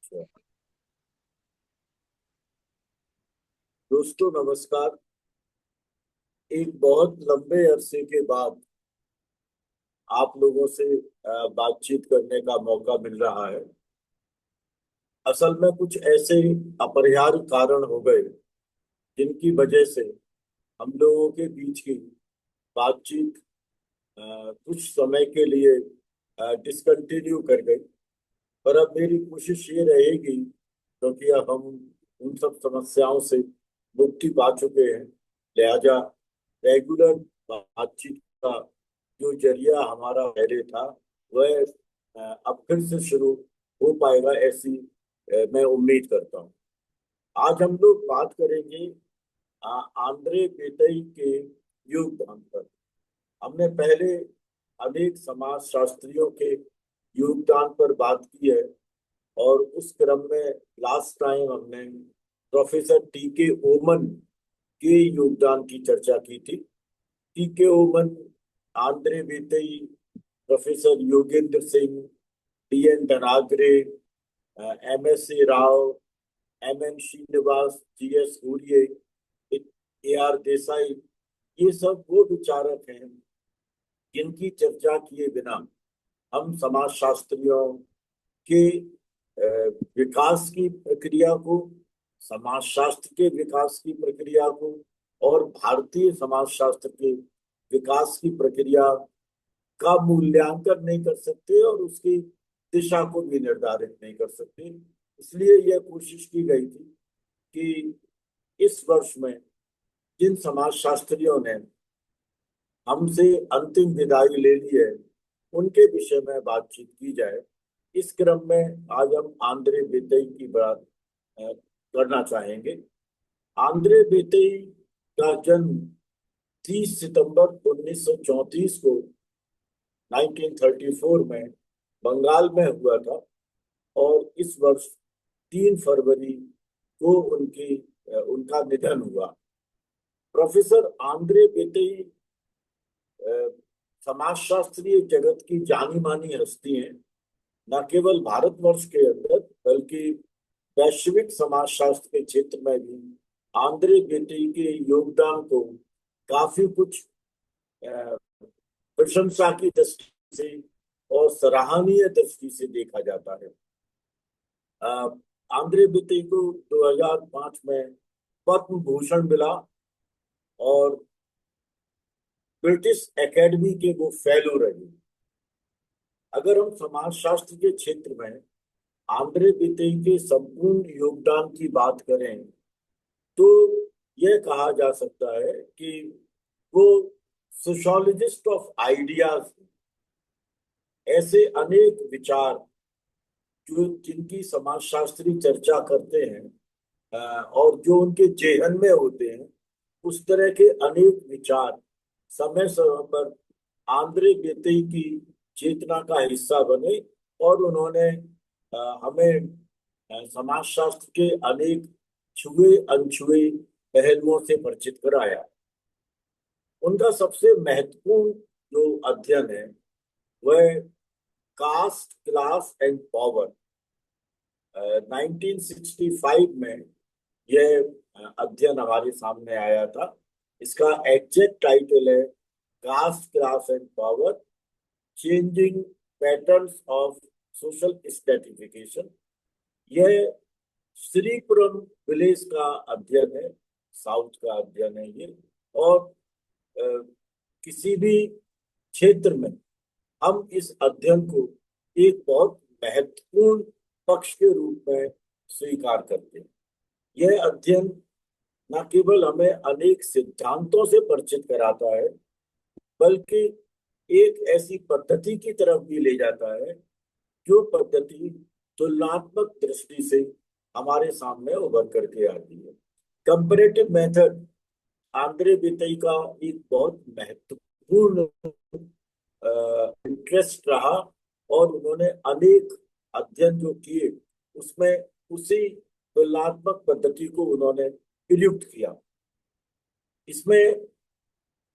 अच्छा। दोस्तों नमस्कार। एक बहुत लंबे अरसे के बाद आप लोगों से बातचीत करने का मौका मिल रहा है। असल में कुछ ऐसे अपरिहार्य कारण हो गए जिनकी वजह से हम लोगों के बीच की बातचीत कुछ समय के लिए डिसकंटिन्यू कर गई। पर अब मेरी कोशिश ये रहेगी, क्योंकि अब हम उन सब समस्याओं से मुक्ति पा चुके हैं, लिहाजा रेगुलर बातचीत का जो जरिया हमारा पहले था वह अब फिर से शुरू हो पाएगा, ऐसी मैं उम्मीद करता हूँ। आज हम लोग बात करेंगे आंद्रे पेटई के योगदान पर। हमने पहले अनेक समाज शास्त्रियों के योगदान पर बात की है, और उस क्रम में लास्ट टाइम हमने प्रोफेसर टी के ओमन के योगदान की चर्चा की थी। T K Oommen, Andre Beteille, professor Yogendra Singh, D N Dhanagare, M S C Rao, M N Srinivas, G S Ghurye, A R Desai, ये सब वो विचारक हैं जिनकी चर्चा किए बिना हम समाज शास्त्रियों के विकास की प्रक्रिया को, समाजशास्त्र के विकास की प्रक्रिया को और भारतीय समाजशास्त्र के विकास की प्रक्रिया का मूल्यांकन नहीं कर सकते और उसकी दिशा को भी निर्धारित नहीं कर सकते। इसलिए यह कोशिश की गई थी कि इस वर्ष में जिन समाज शास्त्रियों ने हमसे अंतिम विदाई ले ली है उनके विषय में बातचीत की जाए। इस क्रम में आज हम आंद्रे बेतई की बात करना चाहेंगे। आंद्रे बेतई का जन्म 30 सितंबर 1934 को 1934 में बंगाल में हुआ था, और इस वर्ष 3 फरवरी को उनका निधन हुआ। प्रोफेसर आंद्रे बेतई समाजशास्त्रीय जगत की जानी मानी हस्ती हैं, न केवल भारतवर्ष के अंदर बल्कि वैश्विक समाजशास्त्र के क्षेत्र में भी आंद्रे बेतई के योगदान को काफी कुछ अ, प्रशंसा की दृष्टि से और सराहनीय दृष्टि से देखा जाता है। अ, आंद्रे बेतई को 2005 में पद्म भूषण मिला, और ब्रिटिश एकेडमी के वो फेलो रहे। अगर हम समाजशास्त्र के क्षेत्र में आंद्रे बेतई के संपूर्ण योगदान की बात करें तो यह कहा जा सकता है कि वो सोशोलॉजिस्ट ऑफ आइडियाज, ऐसे अनेक विचार जो जिनकी समाजशास्त्री चर्चा करते हैं और जो उनके जेहन में होते हैं, उस तरह के अनेक विचार समय समय पर आंद्रे बेतई की चेतना का हिस्सा बने, और उन्होंने हमें समाजशास्त्र के अनेक छुए अनछुए पहलुओं से परिचित कराया। उनका सबसे महत्वपूर्ण जो अध्ययन है वह कास्ट, क्लास एंड पावर, 1965 में यह अध्ययन हमारे सामने आया था। इसका एग्जैक्ट टाइटल है caste, class and power, changing patterns of social stratification. यह श्रीपुरम विलेज का अध्ययन है, साउथ का अध्ययन है ये। और अ, किसी भी क्षेत्र में हम इस अध्ययन को एक बहुत महत्वपूर्ण पक्ष के रूप में स्वीकार करते हैं। यह अध्ययन न केवल हमें अनेक सिद्धांतों से परिचित कराता है, बल्कि एक ऐसी पद्धति की तरफ भी ले जाता है जो पद्धति तुलनात्मक दृष्टि से हमारे सामने उभर करके आती है। कंपैरेटिव मेथड आंद्रे बितई का एक बहुत महत्वपूर्ण इंटरेस्ट रहा, और उन्होंने अनेक अध्ययन जो किए उसमें उसी तुलनात्मक पद्धति को उन्होंने प्रयुक्त किया। इसमें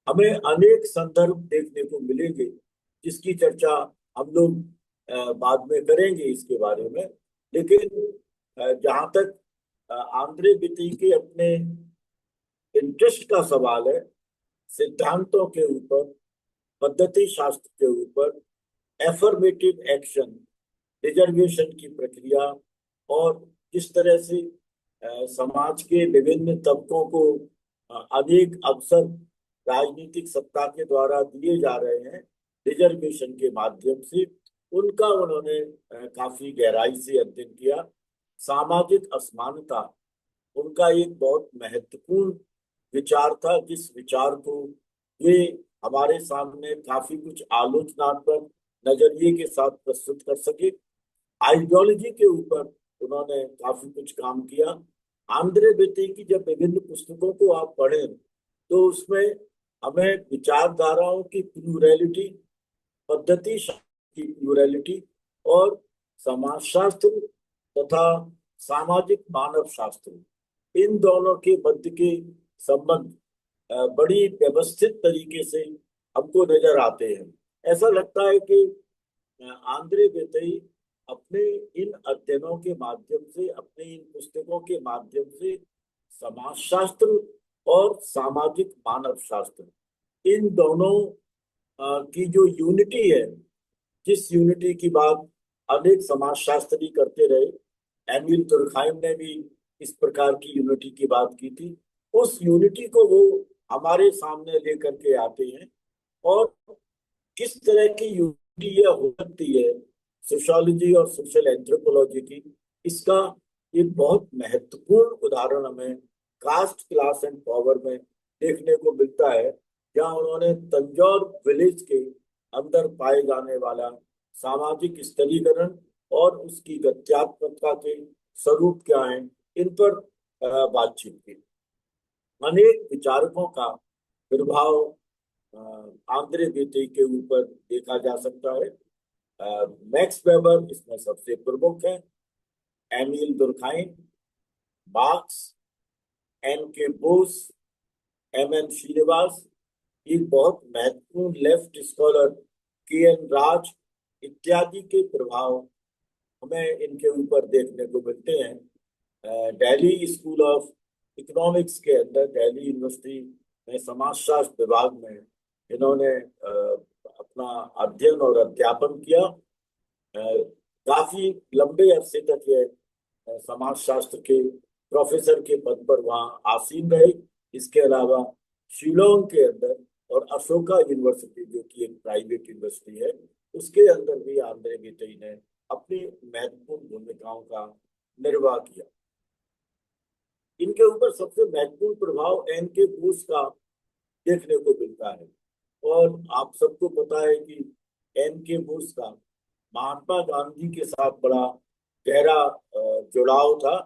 हमें अनेक संदर्भ देखने को मिलेंगे जिसकी चर्चा हम लोग बाद में करेंगे इसके बारे में। लेकिन जहां तक आंद्रे बिती के अपने इंटरेस्ट का सवाल है, सिद्धांतों के ऊपर, पद्धति शास्त्र के ऊपर, एफर्मेटिव एक्शन, रिजर्वेशन की प्रक्रिया, और किस तरह से समाज के विभिन्न तबकों को अनेक अवसर राजनीतिक सत्ता के द्वारा दिए जा रहे हैं रिजर्वेशन के माध्यम से, उनका उन्होंने काफी गहराई से अध्ययन किया। सामाजिक असमानता उनका एक बहुत महत्वपूर्ण विचार था, जिस विचार को वे हमारे सामने काफी कुछ आलोचनात्मक नजरिए के साथ प्रस्तुत कर सके। आइडियोलॉजी के ऊपर उन्होंने काफी कुछ काम किया। आंद्रे बेटे की जब विभिन्न पुस्तकों को आप पढ़ें तो उसमें हमें विचारधाराओं की प्लूरैलिटी, पद्धति शास्त्र की प्लूरैलिटी, और समाजशास्त्र तथा सामाजिक मानव शास्त्र, इन दोनों के मध्य के संबंध बड़ी व्यवस्थित तरीके से हमको नजर आते हैं। ऐसा लगता है कि आंद्रे बेतई अपने इन अध्ययनों के माध्यम से, अपने इन पुस्तकों के माध्यम से समाजशास्त्र और सामाजिक मानव शास्त्र, इन दोनों की जो यूनिटी है, जिस यूनिटी की बात अनेक समाजशास्त्री करते रहे, एमिल दुर्खाइम ने भी इस प्रकार की यूनिटी की बात की थी, उस यूनिटी को वो हमारे सामने लेकर के आते हैं। और किस तरह की यूनिटी ये हो सकती है सोशियोलॉजी और सोशल एंथ्रोपोलॉजी की, इसका एक बहुत महत्वपूर्ण उदाहरण हमें कास्ट, क्लास एंड पावर में देखने को मिलता है, जहाँ उन्होंने तंजौर विलेज के अंदर पाए जाने वाला सामाजिक स्तरीकरण और उसकी गत्यात्मकता के स्वरूप क्या है, इन पर बातचीत की। अनेक विचारकों का प्रभाव आंद्रे बेटे के ऊपर देखा जा सकता है। मैक्स वेबर इसमें सबसे प्रमुख है, एमिल दुर्खाइम, मार्क्स, एन के बोस, एम एन श्रीनिवास, एक बहुत महत्वपूर्ण लेफ्ट स्कॉलर के एन राज इत्यादि के प्रभाव हमें इनके ऊपर देखने को मिलते हैं। दिल्ली स्कूल ऑफ इकोनॉमिक्स के अंदर, दिल्ली यूनिवर्सिटी में समाजशास्त्र विभाग में इन्होंने अपना अध्ययन और अध्यापन किया। काफी लंबे अरसे तक ये समाजशास्त्र के प्रोफेसर के पद पर वहाँ आसीन रहे। इसके अलावा शिलोंग के अंदर और अशोका यूनिवर्सिटी, जो कि एक प्राइवेट यूनिवर्सिटी है, उसके अंदर भी आंद्रे बेटे ने अपनी महत्वपूर्ण भूमिकाओं का निर्वाह किया। इनके ऊपर सबसे महत्वपूर्ण प्रभाव एन के बोस का देखने को मिलता है। और आप सबको पता है कि एन के बोस का महात्मा गांधी के साथ बड़ा गहरा जुड़ाव था,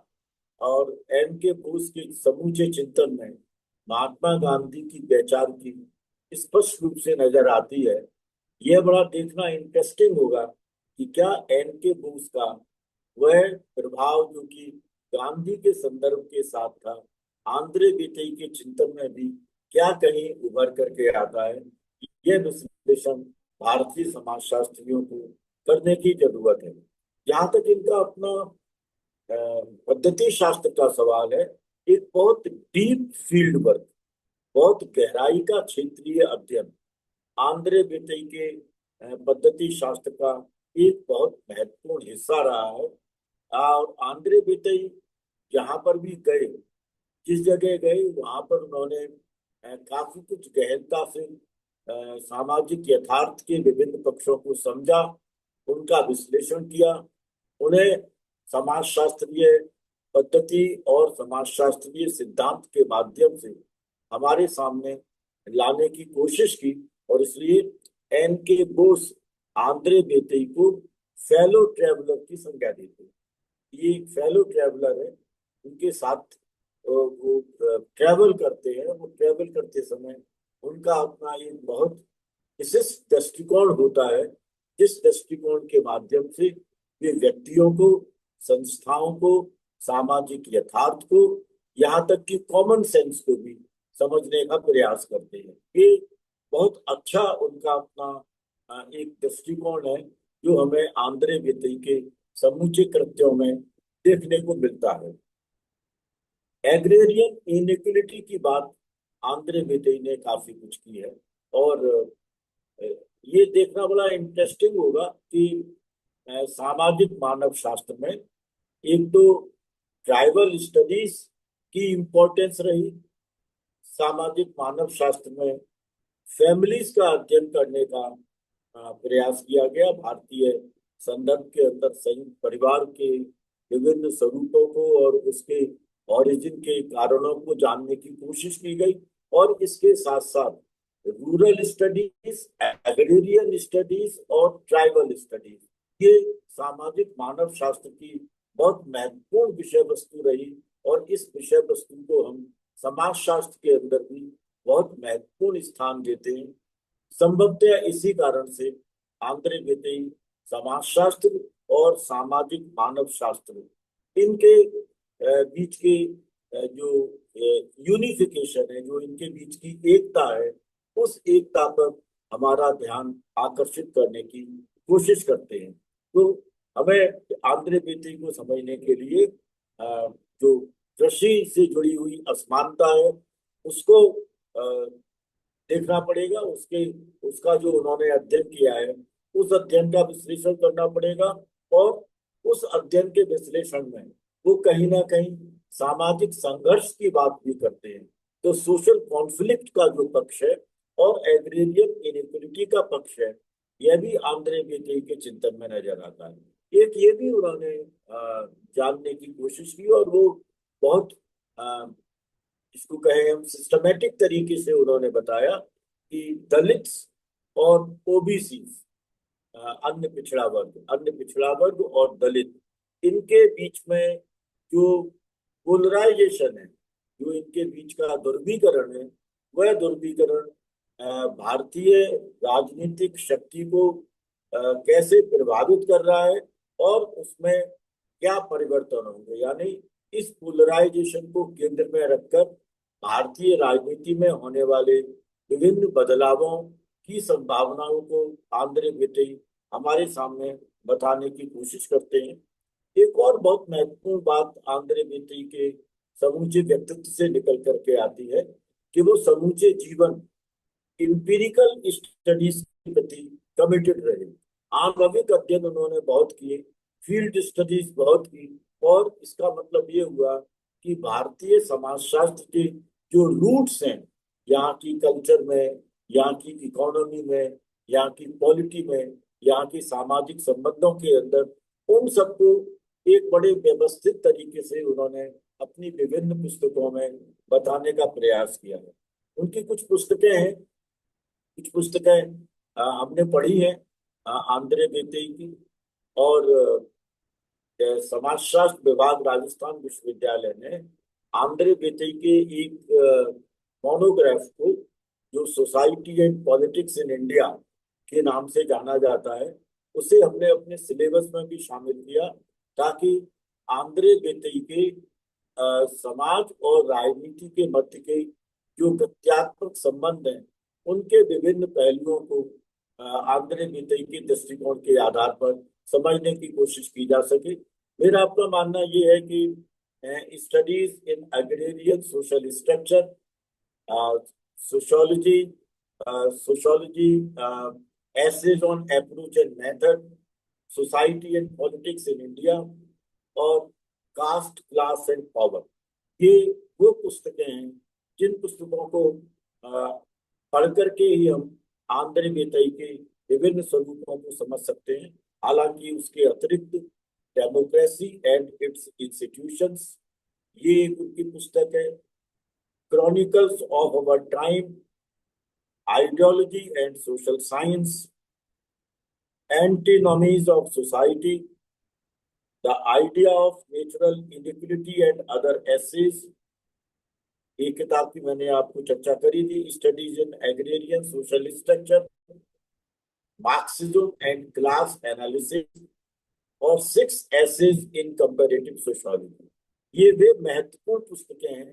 और एन के बोस के समूचे चिंतन में महात्मा गांधी की पहचान की स्पष्ट रूप से नजर आती है। यह बड़ा देखना इंटरेस्टिंग होगा कि क्या एन के बोस का वह प्रभाव जो कि गांधी के संदर्भ के साथ था, आंद्रे बेटे के चिंतन में भी क्या कहीं उभर करके आता है। यह विश्लेषण भारतीय समाजशास्त्रियों को करने की जरूरत है। जहां तक इनका अपना पद्धति शास्त्र का सवाल है, एक बहुत डीप फील्ड वर्क, बहुत गहराई का क्षेत्रीय अध्ययन आंद्रे बेटे के पद्धति शास्त्र का एक बहुत महत्वपूर्ण हिस्सा रहा है। और आंद्रे बेटे जहां पर भी गए, जिस जगह गए, वहां पर उन्होंने काफी कुछ गहनता से सामाजिक यथार्थ के विभिन्न पक्षों को समझा, उनका विश्लेषण किया, उन्हें समाजशास्त्रीय पद्धति और समाजशास्त्रीय सिद्धांत के माध्यम से हमारे सामने लाने की कोशिश की। और इसलिए एन के बोस आंद्रे बेटे को फेलो ट्रेवलर की संज्ञा देते हैं। ये एक फेलो ट्रेवलर है, उनके साथ वो ट्रेवल करते हैं। वो ट्रेवल करते समय उनका अपना एक बहुत विशिष्ट दृष्टिकोण होता है, जिस दृष्टिकोण के माध्यम से वे व्यक्तियों को, संस्थाओं को, सामाजिक यथार्थ को, यहाँ तक कि कॉमन सेंस को भी समझने का प्रयास करते हैं। ये बहुत अच्छा उनका अपना एक दृष्टिकोण है, जो हमें आंद्रे बेटे के समूचे कृत्यों में देखने को मिलता है। एग्रेरियन इनइक्विलिटी की बात आंद्रे बिथई ने काफी कुछ की है। और अ, ये देखना बड़ा इंटरेस्टिंग होगा कि सामाजिक मानव शास्त्र में एक तो ट्राइबल स्टडीज की इम्पोर्टेंस रही। सामाजिक मानव शास्त्र में फैमिलीज का अध्ययन करने का प्रयास किया गया। भारतीय संदर्भ के अंदर संयुक्त परिवार के विभिन्न स्वरूपों को और उसके ओरिजिन के कारणों को जानने की कोशिश की गई। और इसके साथ साथ रूरल स्टडीज, एग्रेरियन स्टडीज और ट्राइबल स्टडीज, ये सामाजिक मानव शास्त्र की बहुत महत्वपूर्ण विषय वस्तु रही। और इस विषय वस्तु को हम समाज शास्त्र के अंदर भी बहुत महत्वपूर्ण स्थान देते हैं। संभवतः इसी कारण से आंद्रे बिथई समाजशास्त्र और सामाजिक मानव शास्त्र, इनके बीच के जो यूनिफिकेशन है, जो इनके बीच की एकता है, उस एकता पर हमारा ध्यान आकर्षित करने की कोशिश करते हैं। तो हमें आंद्रे बिथई को समझने के लिए जो कृषि से जुड़ी हुई असमानता है उसको देखना पड़ेगा। उसके उसका जो उन्होंने अध्ययन किया है उस अध्ययन का विश्लेषण करना पड़ेगा। और उस अध्ययन के विश्लेषण में वो कहीं ना कहीं सामाजिक संघर्ष की बात भी करते हैं। तो सोशल कॉन्फ्लिक्ट का जो पक्ष है और एग्रेरियन इनइक्विलिटी का पक्ष है, यह भी आंद्रे बिथई के चिंतन में नजर आता है। एक ये भी उन्होंने जानने की कोशिश की और वो बहुत इसको कहें हम सिस्टमेटिक तरीके से उन्होंने बताया कि दलित और ओबीसी, अन्य पिछड़ा वर्ग और दलित, इनके बीच में जो पोलराइजेशन है, जो इनके बीच का ध्रुवीकरण है, वह ध्रुवीकरण भारतीय राजनीतिक शक्ति को कैसे प्रभावित कर रहा है और उसमें क्या परिवर्तन होंगे। यानी इस पोलराइजेशन को केंद्र में रखकर भारतीय राजनीति में होने वाले विभिन्न बदलावों की संभावनाओं को आंद्रे बिथई हमारे सामने बताने की कोशिश करते हैं। एक और बहुत महत्वपूर्ण बात आंद्रे बिथई के समूचे व्यक्तित्व से निकल करके आती है कि वो समूचे जीवन इंपिरिकल स्टडीज के प्रति कमिटेड रहे। आणविक अध्ययन उन्होंने बहुत किए, फील्ड स्टडीज बहुत की। और इसका मतलब ये हुआ कि भारतीय समाजशास्त्र के जो रूट्स हैं, यहाँ की कल्चर में, यहाँ की इकोनॉमी में, यहाँ की पॉलिटी में, यहाँ की सामाजिक संबंधों के अंदर, उन सबको एक बड़े व्यवस्थित तरीके से उन्होंने अपनी विभिन्न पुस्तकों में बताने का प्रयास किया है। उनकी कुछ पुस्तकें हैं, कुछ पुस्तकें हमने पढ़ी है आंद्रे बिथई की। और समाजशास्त्र विभाग राजस्थान विश्वविद्यालय ने आंद्रे बिथई के एक मोनोग्राफ को, जो society and politics in India के नाम से जाना जाता है, उसे हमने अपने सिलेबस में भी शामिल किया ताकि आंद्रे बिथई के समाज और राजनीति के मध्य के जो गत्यात्मक संबंध हैं, उनके विभिन्न पहलुओं को आंद्रे बिथई के दृष्टिकोण के आधार पर समझने की कोशिश की जा सके। मेरा अपना मानना ये है कि studies in agrarian social structure, sociology, sociology essays on approach and method, society and politics in India और कास्ट, क्लास एंड पावर, ये वो पुस्तकें हैं जिन पुस्तकों को पढ़ करके ही हम आंद्रे बिथई के विभिन्न स्वरूपों को समझ सकते हैं। हालांकि उसके अतिरिक्त डेमोक्रेसी एंड इट्स इंस्टीट्यूशंस, ये एक उनकी पुस्तक है। Chronicles of our time, ideology and social science, antinomies of society, the idea of natural inequality and other essays, एक किताब की मैंने आपको चर्चा करी थी, studies in agrarian social structure, Marxism and class analysis और 6 एसेज इन कंपैरेटिव सोशियोलॉजी। ये वे महत्वपूर्ण पुस्तकें हैं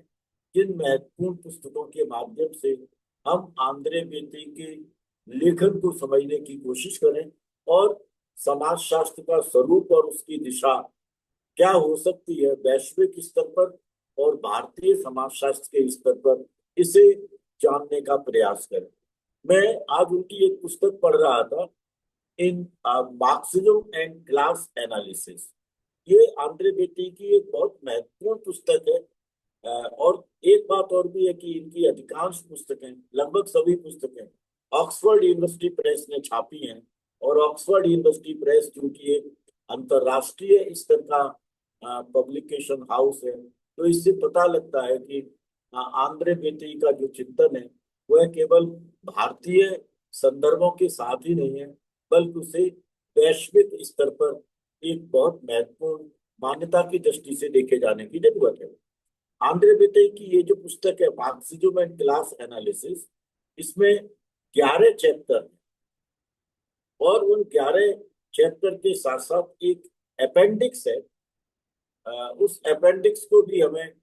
जिन महत्वपूर्ण पुस्तकों के माध्यम से हम आंद्रे बिथई के लेखन को समझने की कोशिश करें और समाजशास्त्र का स्वरूप और उसकी दिशा क्या हो सकती है वैश्विक स्तर पर और भारतीय समाजशास्त्र के स्तर पर, इसे जानने का प्रयास करें। मैं आज उनकी एक पुस्तक पढ़ रहा था, इन मार्क्सिज्म एंड क्लास एनालिसिस। ये आंद्रे बेटी की एक बहुत महत्वपूर्ण पुस्तक है। और एक बात और भी है कि इनकी अधिकांश पुस्तकें, लगभग सभी पुस्तकें, ऑक्सफोर्ड यूनिवर्सिटी प्रेस ने छापी हैं। और ऑक्सफोर्ड यूनिवर्सिटी प्रेस जो कि एक अंतरराष्ट्रीय स्तर का पब्लिकेशन हाउस है, तो इससे पता लगता है कि आंद्रे बेटी का जो चिंतन है वह केवल भारतीय संदर्भों के साथ ही नहीं है, बल्कि उसे वैश्विक स्तर पर एक बहुत महत्वपूर्ण मान्यता की दृष्टि से देखे जाने की जरूरत है। आंद्रे बेटे की ये जो पुस्तक है मार्क्सिज्म एंड क्लास एनालिसिस, इसमें 11 चैप्टर, और उन 11 चैप्टर के साथ साथ एक अपेंडिक्स है। उस अपेंडिक्स को भी हमें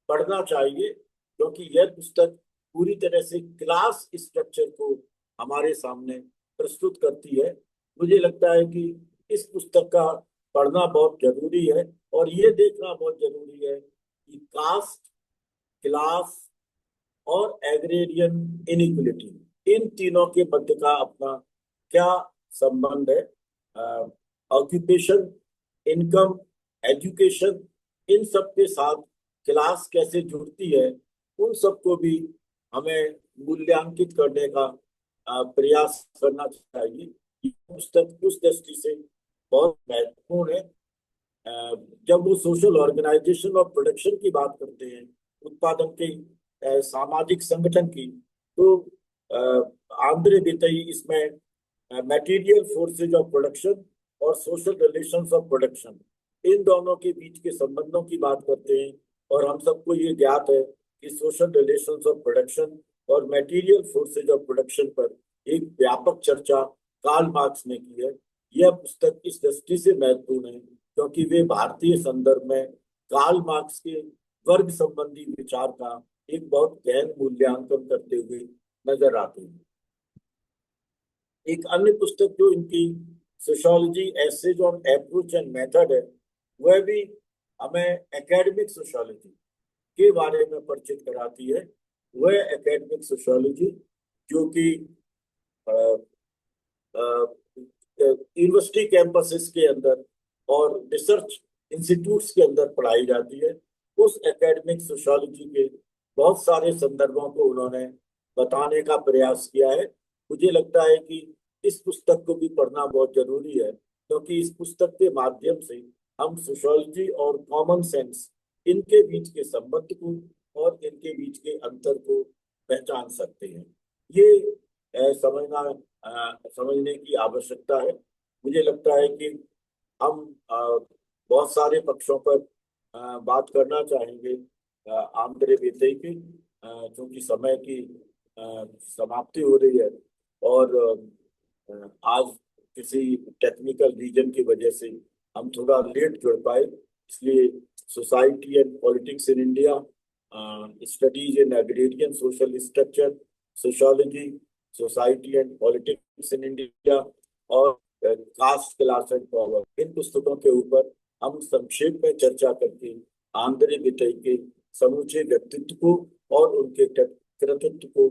पढ़ना चाहिए, क्योंकि यह पुस्तक पूरी तरह से क्लास स्ट्रक्चर को हमारे सामने प्रस्तुत करती है। मुझे लगता है कि इस पुस्तक का पढ़ना बहुत जरूरी है, और ये देखना बहुत जरूरी है कि कास्ट, क्लास और एग्रेरियन इनइक्वलिटी, इन तीनों के मध्य का अपना क्या संबंध है। ऑक्यूपेशन, इनकम, एजुकेशन, इन सब के साथ क्लास कैसे जुड़ती है, उन सबको भी हमें मूल्यांकित करने का प्रयास करना चाहिए। ये पुस्तक उस दृष्टि से बहुत महत्वपूर्ण है। जब वो सोशल ऑर्गेनाइजेशन और प्रोडक्शन की बात करते हैं, उत्पादन के सामाजिक संगठन की, तो आंद्रे बितई इसमें मटेरियल फोर्सेज ऑफ प्रोडक्शन और सोशल रिलेशंस ऑफ प्रोडक्शन, इन दोनों के बीच के संबंधों की बात करते हैं। और हम सबको ये ज्ञात है कि सोशल रिलेशंस ऑफ प्रोडक्शन और मटेरियल फोर्सेज ऑफ प्रोडक्शन पर एक व्यापक चर्चा कार्ल मार्क्स ने की है। यह पुस्तक इस दृष्टि से महत्वपूर्ण है क्योंकि वे भारतीय संदर्भ में कार्ल मार्क्स के वर्ग संबंधी विचार का एक बहुत गहन मूल्यांकन करते हुए नजर आते हैं। एक अन्य पुस्तक जो इनकी sociology essays on approach and method है, वह भी हमें एकेडमिक सोशियोलॉजी के बारे में परिचित कराती है। वह एकेडमिक सोशियोलॉजी जो कि यूनिवर्सिटी कैंपसेस के अंदर और रिसर्च इंस्टीट्यूट्स के अंदर पढ़ाई जाती है, उस एकेडमिक सोशियोलॉजी के बहुत सारे संदर्भों को उन्होंने बताने का प्रयास किया है। मुझे लगता है कि इस पुस्तक को भी पढ़ना बहुत जरूरी है, क्योंकि इस पुस्तक के माध्यम से हम सोशियोलॉजी और कॉमन सेंस, इनके बीच के संबंध को और इनके बीच के अंतर को पहचान सकते हैं। ये समझने की आवश्यकता है। मुझे लगता है कि हम बहुत सारे पक्षों पर बात करना चाहेंगे आंद्रे बेटे की, क्योंकि समय की समाप्ति हो रही है, और आज किसी टेक्निकल रीजन की वजह से हम थोड़ा लेट जुड़ पाए। इसलिए society and politics in India, studies in agrarian social structure, sociology, society and politics in India, और कास्ट, क्लास एंड पावर, इन पुस्तकों के ऊपर हम संक्षेप में चर्चा करके आंद्रे बिटई के समूचे व्यक्तित्व को और उनके कृतित्व को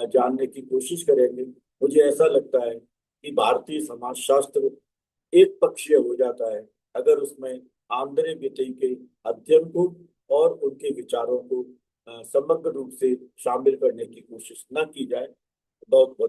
जानने की कोशिश करेंगे। मुझे ऐसा लगता है कि भारतीय समाजशास्त्र एक पक्षीय हो जाता है अगर उसमें आंद्रे बिटई के अध्ययन को और उनके विचारों को समग्र रूप से शामिल करने की कोशिश न की जाए। बहुत बहुत